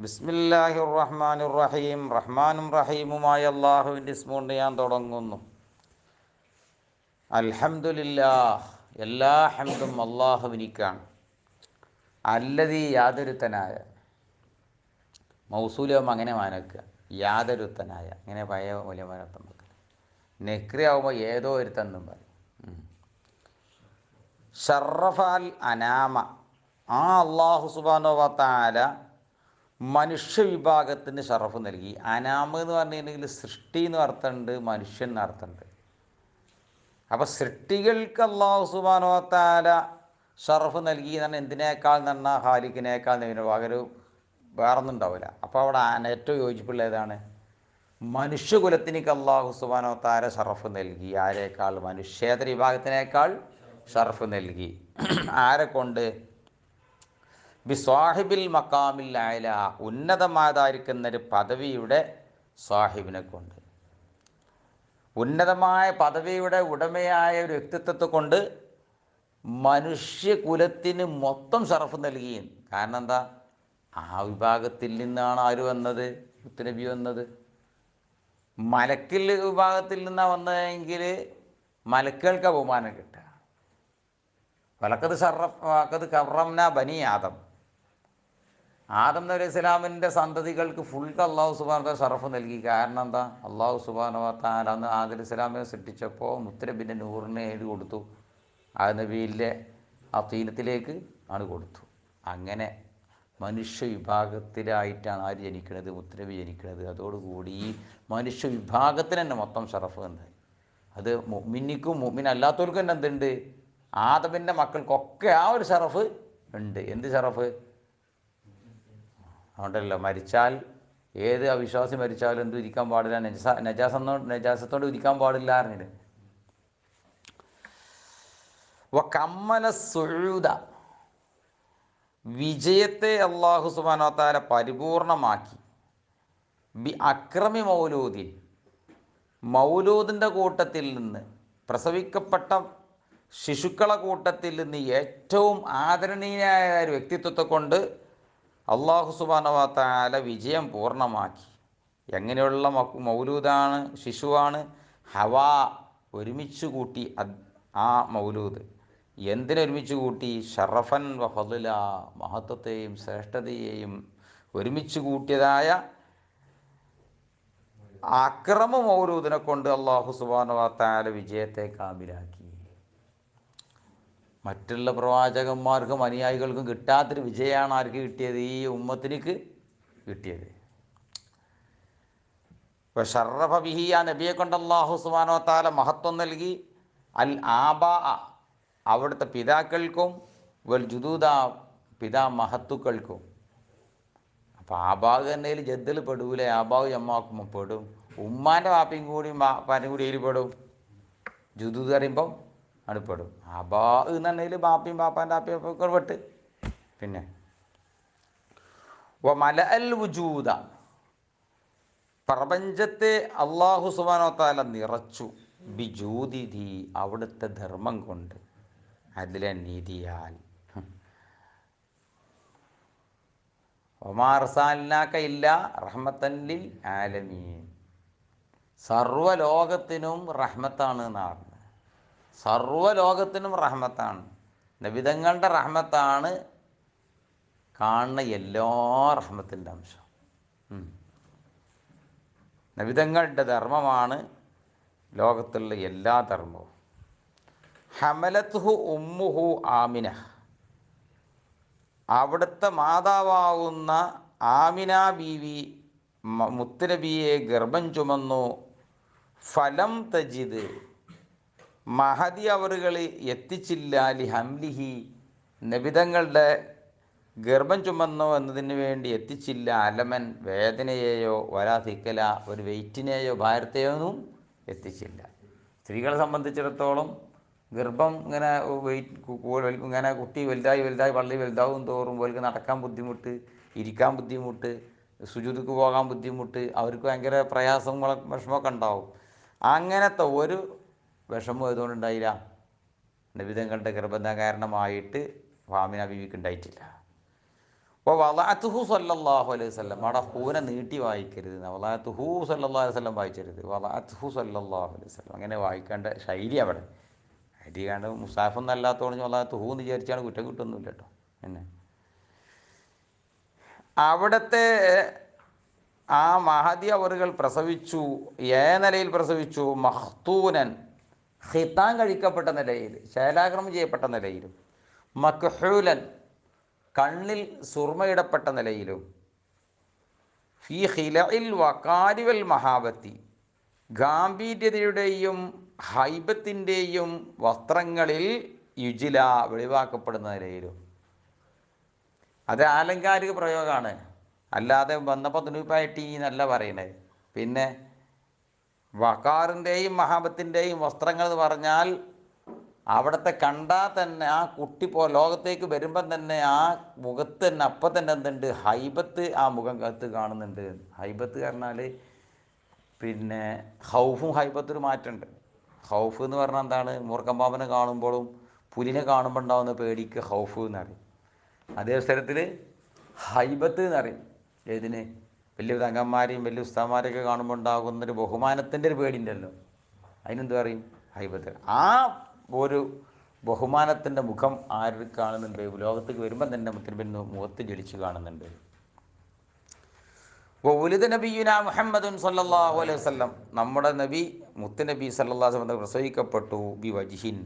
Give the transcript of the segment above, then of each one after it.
ബിസ്മില്ലാഹിർ റഹ്മാനിർ റഹീം. റഹ്മാനും റഹീമുമായ അള്ളാഹുവിൻ്റെ ഇസ്മുകൊണ്ട് ഞാൻ തുടങ്ങുന്നു. അൽഹംദുലില്ലാഹ്, എല്ലാ ഹംദും അള്ളാഹുവിനിക്കാണ്. അല്ലദീ, യാതൊരുത്തനായ. മൗസൂലാവുമ്പോൾ അങ്ങനെ മാനക്കുക, യാതൊരുത്തനായ. ഇങ്ങനെ പഴയ മൂല്യമാനത്തം വെക്കുക. നെക്രിയാവുമ്പോൾ ഏതോ ഒരുത്തെന്നും പറയും. ഷറഫൽ അനാമ, ആ അള്ളാഹു സുബ്ഹാനഹു വ തആല മനുഷ്യ വിഭാഗത്തിന് ഷറഫ് നൽകി. അനാമ് എന്ന് പറഞ്ഞിട്ടുണ്ടെങ്കിൽ സൃഷ്ടി എന്ന് അർത്ഥമുണ്ട്, മനുഷ്യൻ എന്ന് അർത്ഥമുണ്ട്. അപ്പോൾ സൃഷ്ടികൾക്ക് അള്ളാഹു സുബ്ഹാനഹു വ തആല ഷറഫ് നൽകി എന്ന് പറഞ്ഞാൽ എന്തിനേക്കാൾ എന്ന് പറഞ്ഞാൽ ഖാലിഖിനേക്കാൾ പകരം വേറൊന്നും ഉണ്ടാവില്ല. അപ്പോൾ അവിടെ ഏറ്റവും യോജിപ്പുള്ള ഏതാണ്? മനുഷ്യകുലത്തിനേക്ക് അള്ളാഹു സുബ്ഹാനഹു വ തആല ഷറഫ് നൽകി. ആരേക്കാൾ? മനുഷ്യേതര വിഭാഗത്തിനേക്കാൾ ഷറഫ് നൽകി. ആരെ കൊണ്ട്? ബിസ്വാഹിബിൽ മക്കാമിൽ അഅല, ഉന്നതമായതായിരിക്കുന്നൊരു പദവിയുടെ സാഹിബിനെ കൊണ്ട്, ഉന്നതമായ പദവിയുടെ ഉടമയായ ഒരു വ്യക്തിത്വത്തെ കൊണ്ട് മനുഷ്യകുലത്തിന് മൊത്തം ഷറഫ് നൽകി. കാരണം എന്താ? ആ വിഭാഗത്തിൽ നിന്നാണ് ആര് വന്നത്? മുത്തുനബി വന്നത്. മലക്കിൽ വിഭാഗത്തിൽ നിന്നാണ് വന്നതെങ്കിൽ മലക്കുകൾക്ക് ബഹുമാനം കിട്ടുക. വലക്കത് കറംന ബനി ആദം, ആദം നബി ഇസ്ലാമിൻ്റെ സന്തതികൾക്ക് ഫുൾ അള്ളാഹു സുബ്ഹാനഹു വ തആല ഷറഫ് നൽകി. കാരണം എന്താ? അള്ളാഹു സുബ്ഹാനഹു വ തആല അന്ന് ആദം ഇസ്ലാമിനെ സൃഷ്ടിച്ചപ്പോൾ മുത്തുനബിൻ്റെ നൂറിനെ എഴുതി കൊടുത്തു. ആ നബിയിലെ ആ തീനത്തിലേക്ക് ആണ് കൊടുത്തു. അങ്ങനെ മനുഷ്യ വിഭാഗത്തിലായിട്ടാണ് ആര് ജനിക്കുന്നത്? മുത്തുനബി ജനിക്കുന്നത്. അതോടുകൂടി ഈ മനുഷ്യ വിഭാഗത്തിന് തന്നെ മൊത്തം ഷറഫ് ഉണ്ട്. അത് മുഅ്മിനിക്കും മുഅ്മിൻ അല്ലാത്തവർക്കും തന്നെ എന്തുണ്ട്? ആദമിൻ്റെ മക്കൾക്കൊക്കെ ആ ഒരു ഷറഫ് ഉണ്ട്. എന്ത് ഷറഫ്? അതുകൊണ്ടല്ലോ മരിച്ചാൽ ഏത് അവിശ്വാസി മരിച്ചാലും എന്തും ഇരിക്കാൻ പാടില്ല, നജാസത്തോട് ഇരിക്കാൻ പാടില്ല അറിഞ്ഞിട്ട്. കമ്മല സുഊദ, വിജയത്തെ അല്ലാഹു സുബ്ഹാനഹു വ തആല പരിപൂർണമാക്കി. ബി അക്രമി മൗലൂദിൻ, മൗലൂദിൻ്റെ കൂട്ടത്തിൽ നിന്ന്, പ്രസവിക്കപ്പെട്ട ശിശുക്കളെ കൂട്ടത്തിൽ നിന്ന് ഏറ്റവും ആദരണീയനായ ഒരു വ്യക്തിത്വത്തെ കൊണ്ട് അള്ളാഹു സുബ്ഹാനഹു വ തആല വിജയം പൂർണ്ണമാക്കി. എങ്ങനെയുള്ള മൗലൂദാണ്? ശിശുവാണ്. ഹവാ ഒരുമിച്ച് കൂട്ടി ആ മൗലൂദ്. എന്തിനൊരുമിച്ച് കൂട്ടി? ഷറഫൻ വ ഫദ്ല, മഹത്വത്തെയും ശ്രേഷ്ഠതയെയും ഒരുമിച്ച് കൂട്ടിയതായ അക്രമ മൗലൂദിനെ കൊണ്ട് അള്ളാഹു സുബ്ഹാനഹു വ തആല വിജയത്തെ കാമിലാക്കി. മറ്റുള്ള പ്രവാചകന്മാർക്കും അനുയായികൾക്കും കിട്ടാത്തൊരു വിജയമാണ് ആർക്ക് കിട്ടിയത്? ഈ ഉമ്മത്തിനിക്ക് കിട്ടിയത്. ഇപ്പോൾ ഷറഫ ബിഹി, ആ നബിയെ കൊണ്ട് അല്ലാഹു സുബ്ഹാനഹു വ തആല മഹത്വം നൽകി. അൽ ആബാ, അവിടുത്തെ പിതാക്കൾക്കും, വൽ ജുദൂദ, മഹത്തുക്കൾക്കും. അപ്പോൾ ആബാഗ് എന്നതിൽ ജദ്ദിൽ പെടൂലേ? ആബാവ് ജമ്മാക്കുമ്പോൾ പെടും. ഉമ്മാൻ്റെ വാപ്പയും കൂടി പാനും കൂടി ഏരി പെടും. ജുദൂദ് പറയുമ്പം ആണ് പെടും. ആബാ എന്നുണ്ടെങ്കിൽ ബാപ്പയും ബാപ്പാൻ്റെ ആപ്പയും ഒക്കെ പെട്ട്. പിന്നെ മല അൽ വുജൂദ, പ്രപഞ്ചത്തെ അള്ളാഹു സുബ്ഹാനഹു വ തആല നിറച്ചു. ബിജൂദിഹി, അവിടുത്തെ ധർമ്മം കൊണ്ട്, അതിലെ നീതിയാൽ. വമാ അർസൽനാക ഇല്ലാ റഹ്മത്തൻ ലിൽ ആലമീൻ, സർവ്വലോകത്തിനും റഹ്മത്താണ് എന്നാണ്. സർവ്വലോകത്തിനും റഹ്മത്താണ്. നബിതങ്ങളുടെ റഹ്മത്താണ് കാണുന്ന എല്ലാ റഹ്മത്തിൻ്റെ അംശം. നബിതങ്ങളുടെ ധർമ്മമാണ് ലോകത്തുള്ള എല്ലാ ധർമ്മവും. ഹമലത്ഹു ഉമ്മുഹു ആമിന, അവിടുത്തെ മാതാവാകുന്ന ആമിന ബീവി മുത്തുനബിയെ ഗർഭം ചുമന്നു. ഫലം തജിദ്, മഹദി അവറുകൾ എത്തിച്ചില്ല. ലി ഹംലിഹി, നബിതങ്ങളുടെ ഗർഭം ചുമന്നു എന്നതിന് വേണ്ടി എത്തിച്ചില്ല. അലമൻ, വേദനയെയോ, വലാ തിക്കല, ഒരു വെയിറ്റിനെയോ ഭാരത്തെയോ ഒന്നും എത്തിച്ചില്ല. സ്ത്രീകളെ സംബന്ധിച്ചിടത്തോളം ഗർഭം ഇങ്ങനെ ഇങ്ങനെ കുട്ടി വലുതായി പള്ളി വലുതാവും തോറും അവർക്ക് നടക്കാൻ ബുദ്ധിമുട്ട്, ഇരിക്കാൻ ബുദ്ധിമുട്ട്, സുജൂദിക്ക് പോകാൻ ബുദ്ധിമുട്ട്, അവർക്ക് ഭയങ്കര പ്രയാസങ്ങളും വിഷമമൊക്കെ ഉണ്ടാവും. അങ്ങനത്തെ ഒരു വിഷമം ഇതുകൊണ്ടുണ്ടായില്ല. നബിതങ്ങളുടെ ഗർഭം കാരണമായിട്ട് ആമിന ബീവിക്ക് ഉണ്ടായിട്ടില്ല. അപ്പോൾ വലാത്തുഹു സല്ലല്ലാഹു അലൈഹി വസല്ലം, അവിടെ ഹൂനെ നീട്ടി വായിക്കരുത്, വലാത്തുഹു സല്ലല്ലാഹു അലൈഹി വസല്ലം വായിച്ചരുത്, വലാത്തുഹു സല്ലല്ലാഹു അലൈഹി വസല്ലം അങ്ങനെ വായിക്കേണ്ട ശൈലി അവിടെ. അരി കണ്ട് മുസാഫൊന്നും അല്ലാത്തോണ്ട് വലാത്തുഹു എന്ന് വിചാരിച്ചാണ് കുറ്റം കിട്ടുന്നില്ല കേട്ടോ. പിന്നെ അവിടുത്തെ ആ മഹദി അവറുകൾ പ്രസവിച്ചു, നിലയിൽ പ്രസവിച്ചു, മഖ്തൂനൻ ഖിത്താൻ കഴിക്കപ്പെട്ട നിലയിൽ, ശൈലാക്രമം ചെയ്യപ്പെട്ട നിലയിലും, മക്ഹൂലൻ കണ്ണിൽ സുർമയിടപ്പെട്ട നിലയിലും, ഫീ ഖിലഇൽ വഖാരി വൽ മഹാബത്തി ഗാംഭീര്യതയുടെയും ഹൈബത്തിൻ്റെയും വസ്ത്രങ്ങളിൽ യുജില വെളിവാക്കപ്പെടുന്ന നിലയിലും. അത് ആലങ്കാരിക പ്രയോഗമാണ്, അല്ലാതെ വന്നപ്പോൾ തുണിപ്പായിട്ട് എന്നല്ല പറയണത്. പിന്നെ വഖാറിൻ്റെയും മഹാബത്തിൻ്റെയും വസ്ത്രങ്ങൾ എന്ന് പറഞ്ഞാൽ അവിടുത്തെ കണ്ടാൽ തന്നെ ആ കുട്ടി ലോകത്തേക്ക് വരുമ്പം തന്നെ ആ മുഖത്ത് തന്നെ അപ്പം തന്നെ എന്തുണ്ട്, ഹൈബത്ത് ആ മുഖം കത്ത് കാണുന്നുണ്ട്. ഹൈബത്ത് പറഞ്ഞാൽ പിന്നെ ഹൗഫും ഹൈബത്തൊരു മാറ്റമുണ്ട്. ഹൗഫ് എന്ന് പറഞ്ഞാൽ എന്താണ്, മൂർഖമ്പാമ്പനെ കാണുമ്പോഴും പുലിനെ കാണുമ്പോൾ ഉണ്ടാവുന്ന പേടിക്ക് ഹൗഫ് എന്നറിയും. അതേ സ്ഥലത്തിൽ ഹൈബത്ത് എന്നറിയും. ഏതിന്? വലിയ തങ്ങന്മാരെയും വലിയ ഉസ്താന്മാരെയൊക്കെ കാണുമ്പോൾ ഉണ്ടാകുന്നൊരു ബഹുമാനത്തിൻ്റെ ഒരു പേടിയുണ്ടല്ലോ, അതിനെന്ത് പറയും? ഹൈബത്ത്. ആ ഒരു ബഹുമാനത്തിൻ്റെ മുഖം ആര് കാണുന്നുണ്ട്? ലോകത്തേക്ക് വരുമ്പം തന്നെ മുത്തിന് മുഖത്ത് ജ്വലിച്ച് കാണുന്നുണ്ട്. ഉലിദ നബിയുന മുഹമ്മദുൻ സല്ലല്ലാഹു അലൈഹി വസല്ലം, നമ്മുടെ നബി മുത്തുനബി സല്ലല്ലാഹു അലൈഹി വസല്ലം പ്രസവിക്കപ്പെട്ടു ബി വജ്ഹിൻ,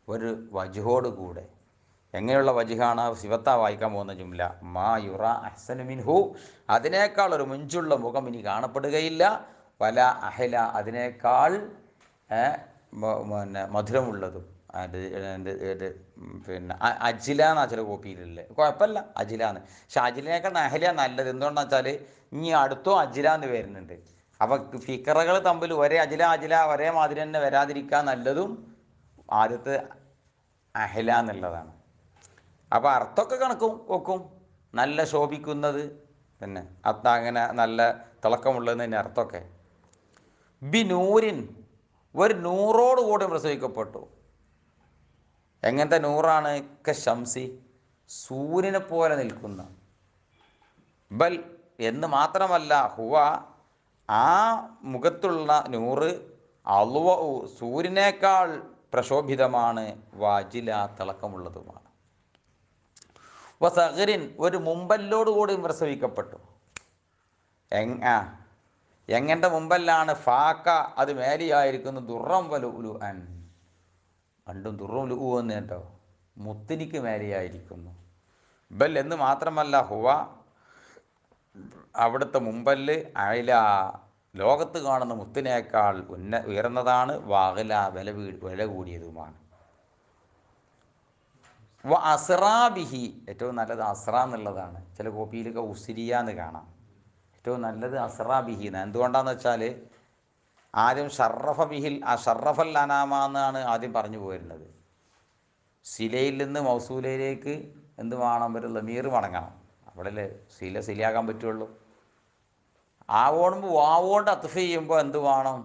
ഒരു വജ്ഹോട് കൂടെ. എങ്ങനെയുള്ള വജ്ഹാണ്? സിവത്ത വായിക്കാൻ പോകുന്ന ജുംല, മാ യുറ അഹ്സനു മിൻഹു, അതിനേക്കാൾ ഒരു മുഞ്ചുള്ള മുഖം ഇനി കാണപ്പെടുകയില്ല, വല അഹല, അതിനേക്കാൾ പിന്നെ മധുരമുള്ളതും. പിന്നെ അജില എന്നാ ചില കോപ്പിയിലല്ലേ, കുഴപ്പമില്ല അജിലാന്ന്. പക്ഷെ അജിലിനേക്കാൾ അഹല നല്ലത്. എന്തുകൊണ്ടാണെന്ന് വെച്ചാൽ ഇനി അടുത്തോ അജില എന്ന് വരുന്നുണ്ട്. അപ്പോൾ ഫിക്കറകൾ തമ്മിൽ ഒരേ അജില ഒരേ മാതിരി തന്നെ വരാതിരിക്കാൻ നല്ലതും ആദ്യത്തെ അഹല എന്നുള്ളതാണ്. അപ്പോൾ അർത്ഥമൊക്കെ കണക്കും വെക്കും. നല്ല ശോഭിക്കുന്നത് പിന്നെ അങ്ങനെ നല്ല തിളക്കമുള്ളതെന്ന് തന്നെ അർത്ഥമൊക്കെ. ബി നൂരിൻ, ഒരു നൂറോട് കൂടി പ്രസവിക്കപ്പെട്ടു. എങ്ങനത്തെ നൂറാണ്? ശംസി, സൂര്യനെ പോലെ നിൽക്കുന്ന. ബൽ എന്ന് മാത്രമല്ല, ഹുവ ആ മുഖത്തുള്ള നൂറ് അളുവ സൂര്യനേക്കാൾ പ്രശോഭിതമാണ്, വാജില തിളക്കമുള്ളതുമാണ്. വസഗരിൻ, ഒരു മുമ്പല്ലോടുകൂടി പ്രസവിക്കപ്പെട്ടു. എങ്ങൻ്റെ മുമ്പല്ലാണ്? ഫാക്ക, അത് മേലിയായിരിക്കുന്നു, ദുറം വലു അൻ, പണ്ടും ദുറും ലു എന്ന് കേട്ടോ, മുത്തിനിക്ക് മേലെയായിരിക്കുന്നു. ബൽ എന്ന് മാത്രമല്ല, ഹുവ അവിടുത്തെ മുമ്പല്ല് അയല, ലോകത്ത് കാണുന്ന മുത്തിനേക്കാൾ ഉയർന്നതാണ്, വാകല, വില കൂടിയതുമാണ്. അസ്റാബിഹി, ഏറ്റവും നല്ലത് അസ്ര എന്നുള്ളതാണ്. ചില കോപ്പിയിലൊക്കെ ഉസിരിയ എന്ന് കാണാം. ഏറ്റവും നല്ലത് അസ്റാബിഹി എന്ന്. എന്തുകൊണ്ടാണെന്ന് വെച്ചാൽ ആദ്യം ഷറഫ ബിഹിൽ, ആ ഷറഫൽ അനാമ എന്നാണ് ആദ്യം പറഞ്ഞു പോരുന്നത്. സിലയിൽ നിന്ന് മൗസൂലയിലേക്ക് എന്ത് വേണം? ഒരു ലമീർ മടങ്ങണം. അവിടെ സിലയാകാൻ പറ്റുള്ളൂ. ആവോണ്ടുമ്പോൾ വാവോണ്ട് അത്ഫ് ചെയ്യുമ്പോൾ എന്ത് വേണം?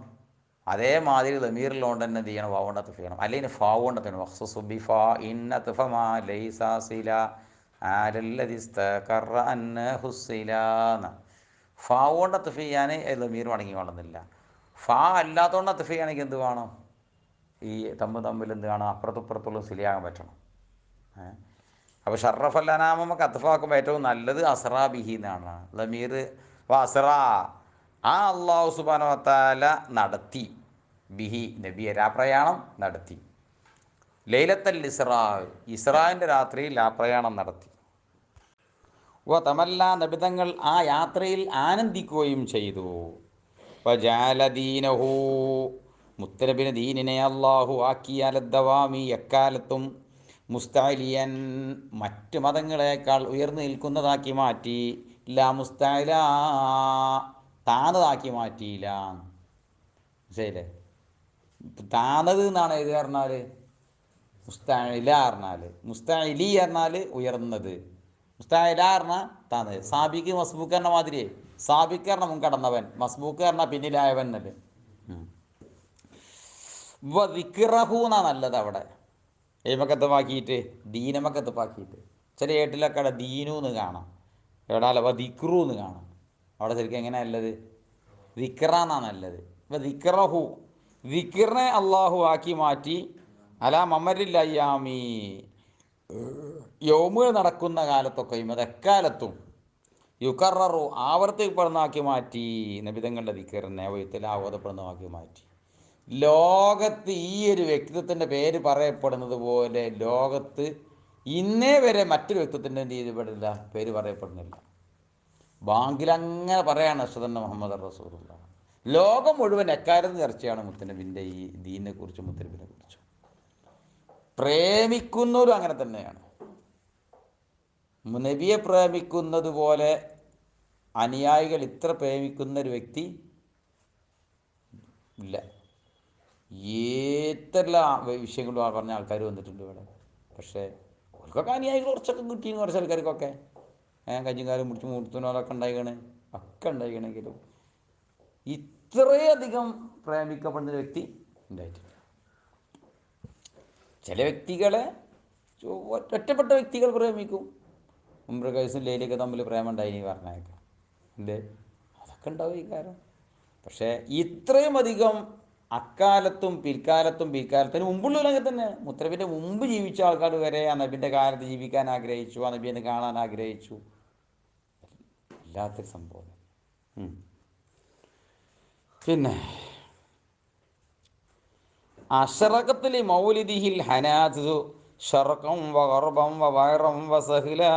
അതേമാതിരി ലമീറിലോണ്ട് തന്നെ എന്ത് ചെയ്യണം? വാവോണ്ട് അത്ഫ് ചെയ്യണം. അല്ലെങ്കിൽ ഫാവോണ്ട് അത്ഫ് ചെയ്യണം. വഖ്സുസുബി ഫാ ഇന്ന അത്ഫമാ ലൈസ സില ആലല്ലദിസ്തഖറ അന്നഹുസില. ഫാവോണ്ട് അത്ഫ് ചെയ്യാൻ ലമീർ മടങ്ങി വേണമെന്നില്ല. ഫാ അല്ലാത്തതുകൊണ്ട് അത്ഫ് ചെയ്യുകയാണെങ്കിൽ എന്ത് വേണം? ഈ തമ്മിൽ എന്ത് വേണം? അപ്പുറത്തുപ്പുറത്തുള്ള സിലയാകാൻ പറ്റണം. അപ്പോൾ ഷറഫല്ലാനാമക്ക് അത്ഫാക്കുമ്പോൾ ഏറ്റവും നല്ലത് അസ്റാ ബിഹി എന്നാണ്. ലമീർ അസ്റ, ആ അള്ളാഹു സുബ്ഹാനഹു വ തആല നടത്തി, ബിഹി നബിയെ രാപ്രയാണം നടത്തി. ലൈലത്തൽ ഇസ്റാ, ഇസ്രായിൻ്റെ രാത്രിയിൽ രാപ്രയാണം നടത്തി. തമല്ല, നബിതങ്ങൾ ആ യാത്രയിൽ ആനന്ദിക്കുകയും ചെയ്തു. വജാലദീനഹു, മുത്തനബിന് ദീനിനെ അള്ളാഹു ആക്കിയാലദ്ദവാമി, എക്കാലത്തും മുസ്തഅലിയൻ, മറ്റ് മതങ്ങളെക്കാൾ ഉയർന്നു നിൽക്കുന്നതാക്കി മാറ്റി. ലാ മുസ്തഅല, താന്നതാക്കി മാറ്റിയില്ല. ശരിയല്ലേ? താന്നത് എന്നാണ് ഇത് പറഞ്ഞാൽ മുസ്തഅല പറഞ്ഞാൽ, മുസ്തഅലി പറഞ്ഞാൽ ഉയർന്നത്, മുസ്തഅല പറഞ്ഞാൽ താന്നത്. സാബിക്ക് മസ്ബൂക്ക് പറഞ്ഞ മാതിരിയേ, സാബിക്ക് പറഞ്ഞ മുൻകടന്നവൻ, മസ്ബൂക്ക് പറഞ്ഞാൽ പിന്നിലായവൻ എന്നല്ലേ. ദിക്റഹു എന്നാ നല്ലത് അവിടെ, എയ്മക്കത്തപ്പാക്കിയിട്ട് ദീനമക്കത്തപ്പാക്കിയിട്ട്. ചില ഏട്ടിലൊക്കെ അവിടെ ദീനു എന്ന് കാണാം. എവിടാല അപ്പോൾ ദിക്റു എന്ന് കാണാം. അവിടെ ശരിക്കും എങ്ങനെയാണ് നല്ലത്? ദിക്റാന്നാണ് നല്ലത്. അപ്പോൾ ദിക്റഹു, ദിക്റിനെ അള്ളാഹു ആക്കി മാറ്റി അലാ മമരിൽ അയ്യാമി, യൗമുകൾ നടക്കുന്ന കാലത്തൊക്കെയും അതെക്കാലത്തും യുക്കറു ആവർത്തിക്കപ്പെടുന്നതാക്കി മാറ്റി നബിതങ്ങളുടെ ദിക്റിനെ ഓതപ്പെടുന്നതാക്കി മാറ്റി. ലോകത്ത് ഈ ഒരു വ്യക്തിത്വത്തിൻ്റെ പേര് പറയപ്പെടുന്നത് പോലെ ലോകത്ത് ഇന്നേ വരെ മറ്റൊരു വ്യക്തിത്വത്തിൻ്റെ രീതിപ്പെടില്ല, പേര് പറയപ്പെടുന്നില്ല. ബാങ്കിലങ്ങനെ പറയാണ് അഷ്ഹദു അന്ന മുഹമ്മദ് റസൂലുള്ളാഹ്. ലോകം മുഴുവൻ എക്കാലത്ത് ചർച്ചയാണ് മുത്തനബിൻ്റെ ഈ ദീനിനെ കുറിച്ചും മുത്തനബിനെ കുറിച്ചും. പ്രേമിക്കുന്നവരും അങ്ങനെ തന്നെയാണ്. നബിയെ പ്രേമിക്കുന്നത് പോലെ അനുയായികൾ ഇത്ര പ്രേമിക്കുന്ന ഒരു വ്യക്തി ഇല്ല. ഏതെല്ലാം വിഷയങ്ങളും പറഞ്ഞ ആൾക്കാർ വന്നിട്ടുണ്ട് ഇവിടെ. പക്ഷേ അവർക്കൊക്കെ അനുയായികൾ കുറച്ചൊക്കെ കിട്ടിയെന്ന് കുറച്ച് ആൾക്കാർക്കൊക്കെ കഞ്ഞിക്കാരും മുടിച്ച് മുടുത്തുന്നവരൊക്കെ ഉണ്ടായിക്കണേ, ഒക്കെ ഉണ്ടായിക്കണെങ്കിലും ഇത്രയധികം പ്രേമിക്കപ്പെടുന്ന വ്യക്തി ഉണ്ടായിട്ടില്ല. ചില വ്യക്തികളെ ഒറ്റപ്പെട്ട വ്യക്തികൾ പ്രേമിക്കും. ഉംറകൈസും ലൈലയൊക്കെ തമ്മിൽ പ്രേമം ഉണ്ടായി പറഞ്ഞേക്കാം, അല്ലേ? അതൊക്കെ ഉണ്ടാവും ഈ കാര്യം. പക്ഷേ ഇത്രയും അധികം അക്കാലത്തും പിൽക്കാലത്തിന് മുമ്പുള്ളവരൊക്കെ തന്നെ മുത്തനബിൻ്റെ മുമ്പ് ജീവിച്ച ആൾക്കാർ വരെ ആ നബിൻ്റെ കാലത്ത് ജീവിക്കാൻ ആഗ്രഹിച്ചു, ആ നബിയെ കാണാൻ ആഗ്രഹിച്ചു. ഇല്ലാത്തൊരു സംഭവം. പിന്നെ അശറഖത്തിൽ മൗലിദിഹിൽ ഹനാദു ശർഖം വഗർബം വബൈറം വസഹ്ലാ.